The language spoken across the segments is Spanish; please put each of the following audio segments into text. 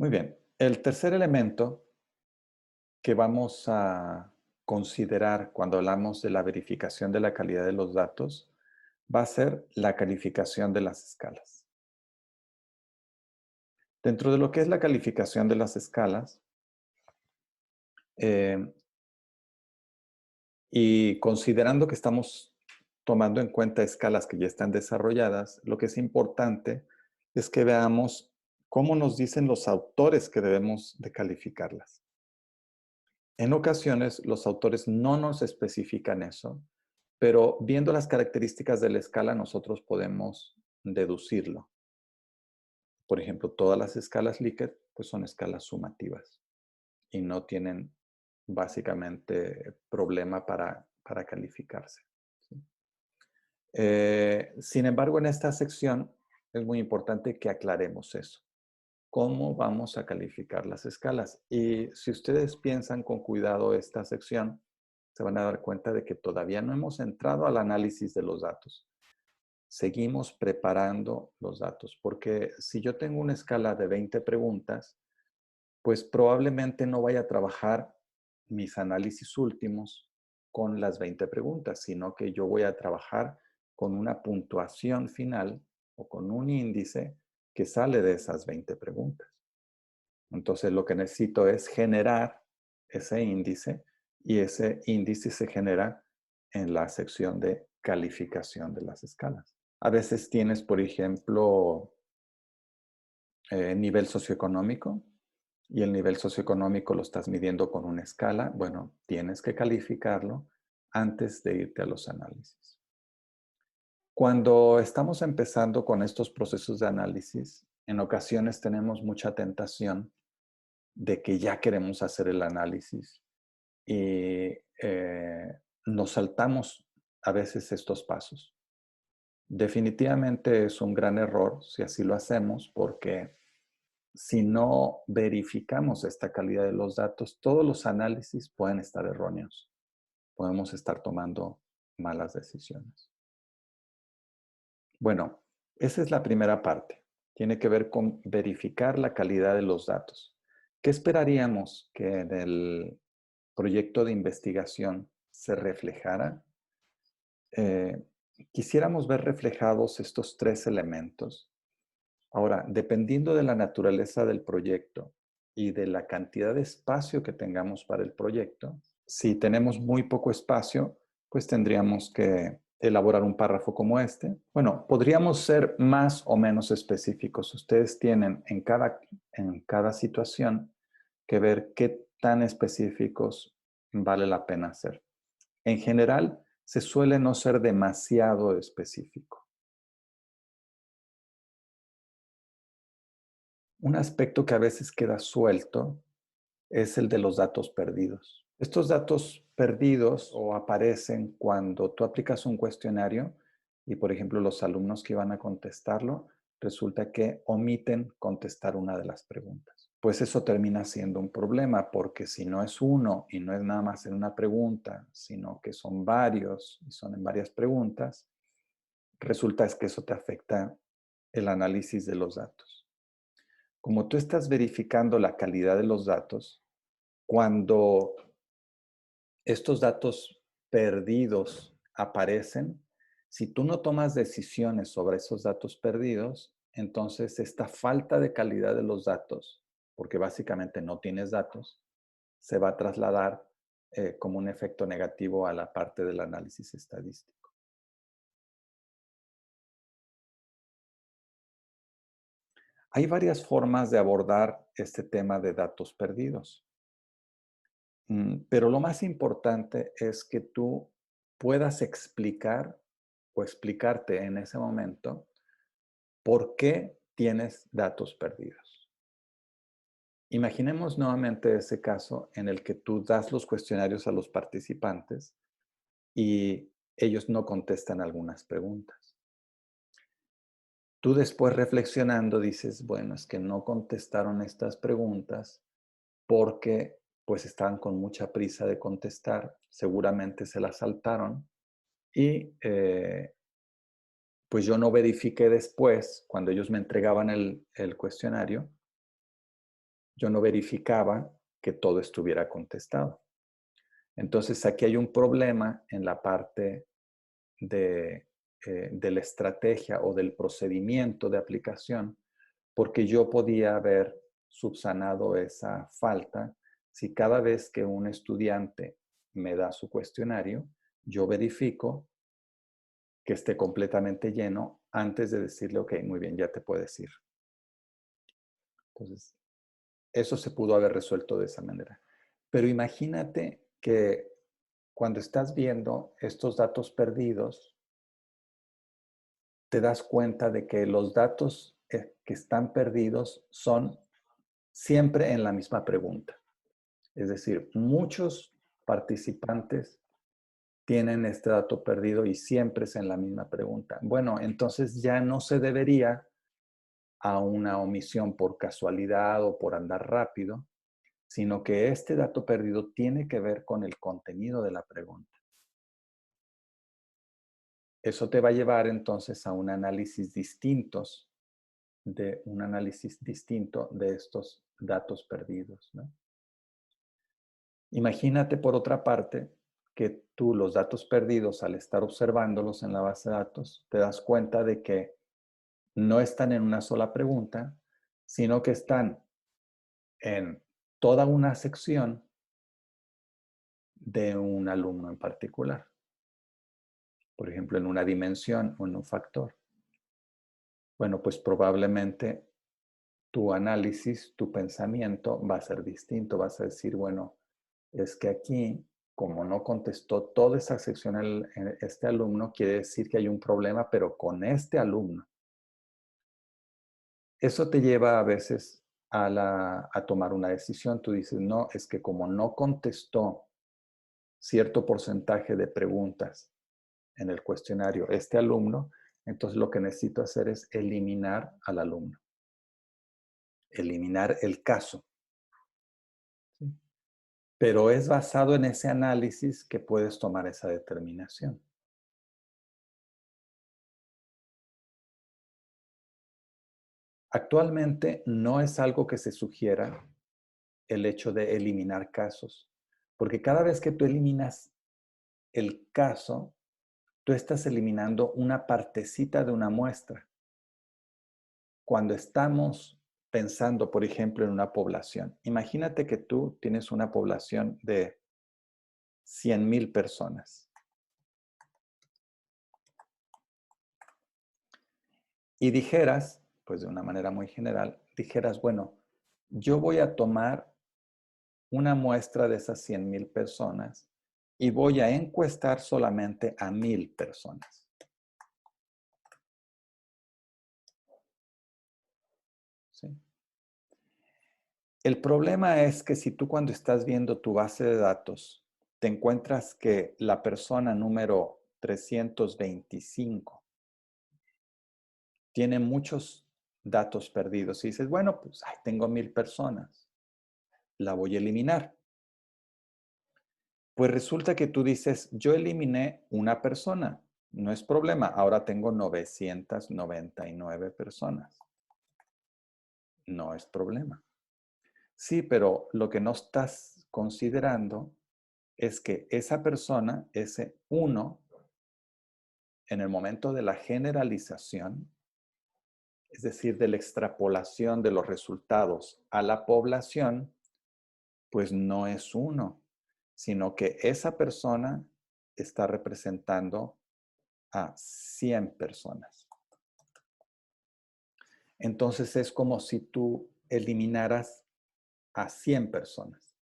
Muy bien. El tercer elemento que vamos a considerar cuando hablamos de la verificación de la calidad de los datos va a ser la calificación de las escalas. Dentro de lo que es la calificación de las escalas, eh, y considerando que estamos tomando en cuenta escalas que ya están desarrolladas, lo que es importante es que veamos cómo nos dicen los autores que debemos de calificarlas. En ocasiones, los autores no nos especifican eso, pero viendo las características de la escala, nosotros podemos deducirlo. Por ejemplo, todas las escalas Likert pues son escalas sumativas y no tienen básicamente problema para calificarse. ¿Sí? Sin embargo, en esta sección es muy importante que aclaremos eso. ¿Cómo vamos a calificar las escalas? Y si ustedes piensan con cuidado esta sección, se van a dar cuenta de que todavía no hemos entrado al análisis de los datos. Seguimos preparando los datos, porque si yo tengo una escala de 20 preguntas, pues probablemente no vaya a trabajar mis análisis últimos con las 20 preguntas, sino que yo voy a trabajar con una puntuación final o con un índice que sale de esas 20 preguntas. Entonces, lo que necesito es generar ese índice y ese índice se genera en la sección de calificación de las escalas. A veces tienes, por ejemplo, nivel socioeconómico y el nivel socioeconómico lo estás midiendo con una escala. Bueno, tienes que calificarlo antes de irte a los análisis. Cuando estamos empezando con estos procesos de análisis, en ocasiones tenemos mucha tentación de que ya queremos hacer el análisis y nos saltamos a veces estos pasos. Definitivamente es un gran error si así lo hacemos porque si no verificamos esta calidad de los datos, todos los análisis pueden estar erróneos. Podemos estar tomando malas decisiones. Bueno, esa es la primera parte. Tiene que ver con verificar la calidad de los datos. ¿Qué esperaríamos que en el proyecto de investigación se reflejara? Eh, Quisiéramos ver reflejados estos tres elementos. Ahora, dependiendo de la naturaleza del proyecto y de la cantidad de espacio que tengamos para el proyecto, si tenemos muy poco espacio, pues tendríamos que elaborar un párrafo como este. Bueno, podríamos ser más o menos específicos. Ustedes tienen en cada situación que ver qué tan específicos vale la pena hacer. En general, se suele no ser demasiado específico. Un aspecto que a veces queda suelto es el de los datos perdidos. Estos datos perdidos o aparecen cuando tú aplicas un cuestionario y, por ejemplo, los alumnos que iban a contestarlo, resulta que omiten contestar una de las preguntas. Pues eso termina siendo un problema porque si no es uno y no es nada más en una pregunta, sino que son varios y son en varias preguntas, resulta es que eso te afecta el análisis de los datos. Como tú estás verificando la calidad de los datos, cuando estos datos perdidos aparecen, si tú no tomas decisiones sobre esos datos perdidos, entonces esta falta de calidad de los datos, porque básicamente no tienes datos, se va a trasladar como un efecto negativo a la parte del análisis estadístico. Hay varias formas de abordar este tema de datos perdidos. Pero lo más importante es que tú puedas explicar o explicarte en ese momento por qué tienes datos perdidos. Imaginemos nuevamente ese caso en el que tú das los cuestionarios a los participantes y ellos no contestan algunas preguntas. Tú después reflexionando dices, bueno, es que no contestaron estas preguntas porque pues estaban con mucha prisa de contestar, seguramente se las saltaron y pues yo no verifiqué después, cuando ellos me entregaban el cuestionario, yo no verificaba que todo estuviera contestado. Entonces aquí hay un problema en la parte de la estrategia o del procedimiento de aplicación, porque yo podía haber subsanado esa falta si cada vez que un estudiante me da su cuestionario, yo verifico que esté completamente lleno antes de decirle, ok, muy bien, ya te puedes ir. Entonces, eso se pudo haber resuelto de esa manera. Pero imagínate que cuando estás viendo estos datos perdidos, te das cuenta de que los datos que están perdidos son siempre en la misma pregunta. Es decir, muchos participantes tienen este dato perdido y siempre es en la misma pregunta. Bueno, entonces ya no se debería a una omisión por casualidad o por andar rápido, sino que este dato perdido tiene que ver con el contenido de la pregunta. Eso te va a llevar entonces a un análisis distinto de estos datos perdidos, ¿no? Imagínate, por otra parte, que tú los datos perdidos, al estar observándolos en la base de datos, te das cuenta de que no están en una sola pregunta, sino que están en toda una sección de un alumno en particular. Por ejemplo, en una dimensión o en un factor. Bueno, pues probablemente tu análisis, tu pensamiento va a ser distinto. Vas a decir, bueno, es que aquí, como no contestó toda esa sección este alumno, quiere decir que hay un problema, pero con este alumno. Eso te lleva a veces a tomar una decisión. Tú dices, no, es que como no contestó cierto porcentaje de preguntas en el cuestionario este alumno, entonces lo que necesito hacer es eliminar al alumno, eliminar el caso. ¿Sí? Pero es basado en ese análisis que puedes tomar esa determinación. Actualmente no es algo que se sugiera el hecho de eliminar casos, porque cada vez que tú eliminas el caso, tú estás eliminando una partecita de una muestra. Cuando estamos pensando, por ejemplo, en una población, imagínate que tú tienes una población de 100,000 personas y dijeras, pues de una manera muy general, dijeras, bueno, yo voy a tomar una muestra de esas 100,000 personas y voy a encuestar solamente a 1,000 personas. ¿Sí? El problema es que si tú, cuando estás viendo tu base de datos, te encuentras que la persona número 325 tiene muchos datos perdidos y dices, bueno, pues tengo 1,000 personas, la voy a eliminar. Pues resulta que tú dices, yo eliminé una persona, no es problema, ahora tengo 999 personas. No es problema. Sí, pero lo que no estás considerando es que esa persona, ese uno, en el momento de la generalización, es decir, de la extrapolación de los resultados a la población, pues no es uno, sino que esa persona está representando a 100 personas. Entonces es como si tú eliminaras a 100 personas.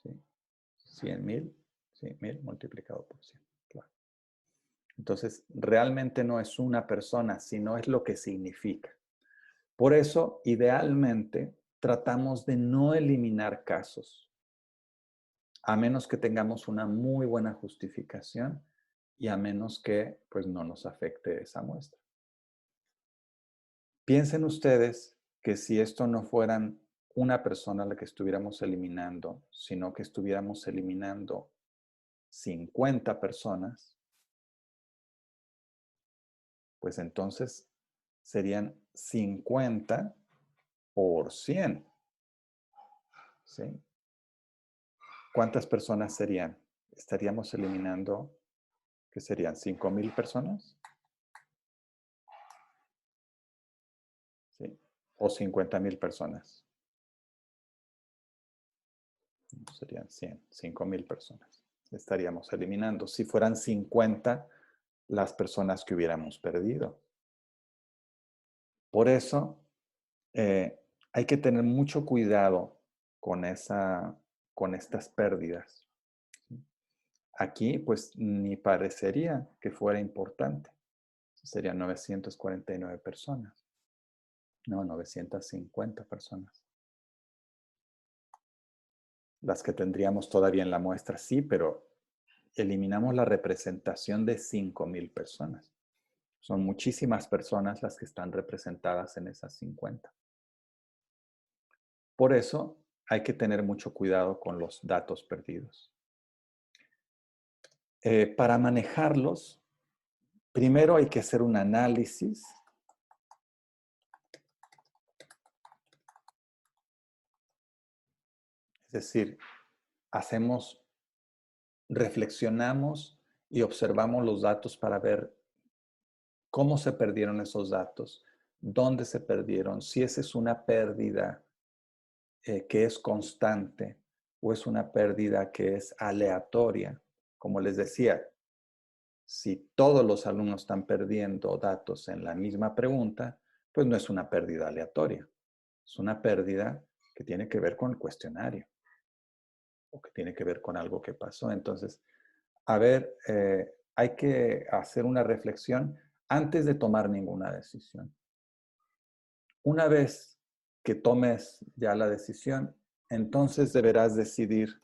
¿Sí? 100,000, sí, 1,000 multiplicado por 100. Claro. Entonces, realmente no es una persona, sino es lo que significa. Por eso, idealmente, tratamos de no eliminar casos, a menos que tengamos una muy buena justificación y a menos que pues, no nos afecte esa muestra. Piensen ustedes que si esto no fueran una persona a la que estuviéramos eliminando, sino que estuviéramos eliminando 50 personas, pues entonces serían 50 por 100. ¿Sí? ¿Cuántas personas serían? Estaríamos eliminando, ¿qué serían? ¿5,000 personas? ¿Sí? ¿O 50,000 personas? Serían 100, 5,000 personas. Estaríamos eliminando. Si fueran 50 las personas que hubiéramos perdido. Por eso hay que tener mucho cuidado con estas pérdidas. Aquí, pues, ni parecería que fuera importante. Serían 949 personas. No, 950 personas. Las que tendríamos todavía en la muestra, sí, pero eliminamos la representación de 5,000 personas. Son muchísimas personas las que están representadas en esas 50. Por eso hay que tener mucho cuidado con los datos perdidos. Para manejarlos, primero hay que hacer un análisis. Es decir, reflexionamos y observamos los datos para ver cómo se perdieron esos datos, dónde se perdieron, si esa es una pérdida que es constante o es una pérdida que es aleatoria. Como les decía, si todos los alumnos están perdiendo datos en la misma pregunta, pues no es una pérdida aleatoria. Es una pérdida que tiene que ver con el cuestionario o que tiene que ver con algo que pasó. Entonces, a ver, hay que hacer una reflexión antes de tomar ninguna decisión. Una vez que tomes ya la decisión, entonces deberás decidir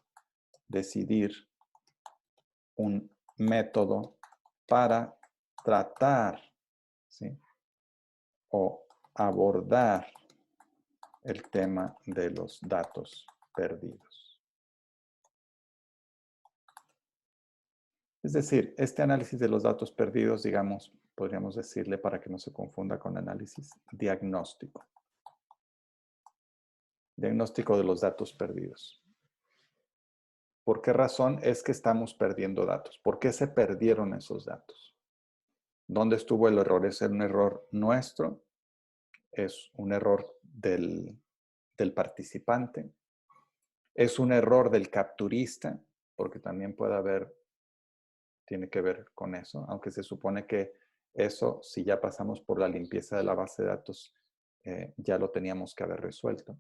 un método para tratar, ¿sí? O abordar el tema de los datos perdidos. Es decir, este análisis de los datos perdidos, digamos, podríamos decirle para que no se confunda con análisis diagnóstico. Diagnóstico de los datos perdidos. ¿Por qué razón es que estamos perdiendo datos? ¿Por qué se perdieron esos datos? ¿Dónde estuvo el error? ¿Es un error nuestro? ¿Es un error del participante? ¿Es un error del capturista? Porque también tiene que ver con eso, aunque se supone que eso, si ya pasamos por la limpieza de la base de datos, ya lo teníamos que haber resuelto.